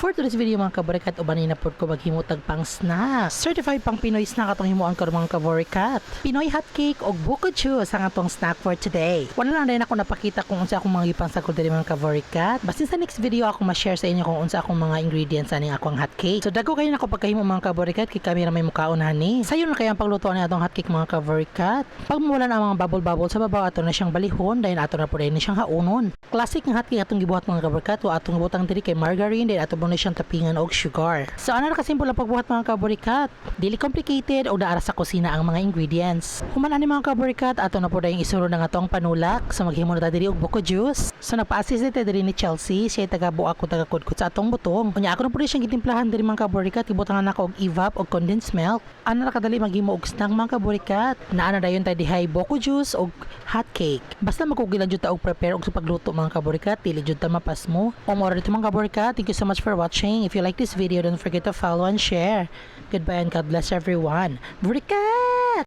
For today's video mga kaborikat, ubanin na po ko maghimutag pang snack. Certified pang Pinoy snack atong himuan ko mga kaborikat. Pinoy hot cake o buko juice ang atong snack for today. Wala lang rin ako napakita kung unsa akong mga ipang sakol diri mga kaborikat. Basta sa next video ako ma-share sa inyo kung unsa akong mga ingredients aning akong hot cake. So dago kayo nako pagkahimo mga kaborikat kay kami ra may mukaon ani. Sayon na kaya ang pagluto ni atong hot cake mga kaborikat. Pag mawala na ang mga bubble sa babaw ato na siyang balihon dahil ato na po rin siyang haunon. Classic nga hot cake atong gibuhat mga kaborikat o atong butang diri kay margarine dahil ato mo na siyang tapingan og sugar. So ana ra kasimple ang pagbuhat mga kaborikat. Dili complicated o daara sa kusina ang mga ingredients. Human ani mga kaborikat ato na po dayong isuro na nga atong panulak. So maghimo na ta diri og buko juice. So napa-assist dito diri ni Chelsea, siya taga-buak ko taga-kudkod sa atong butong. Unya ako na po rin siyang gitimplahan diri mga kaborikat, ibutangan nako og evap og condensed milk. Ana ra kadali maghimo og snack mga kaborikat. Naana dayon tay dihay buko juice og hot cake. Basta makugilan jud ta og prepare og sa pagluto mga kaborikat, dili jud ta mapasmo. O mo dito mga kaborikat, thank you so much for watching. If you like this video, don't forget to follow and share. Goodbye and God bless everyone. Borikat!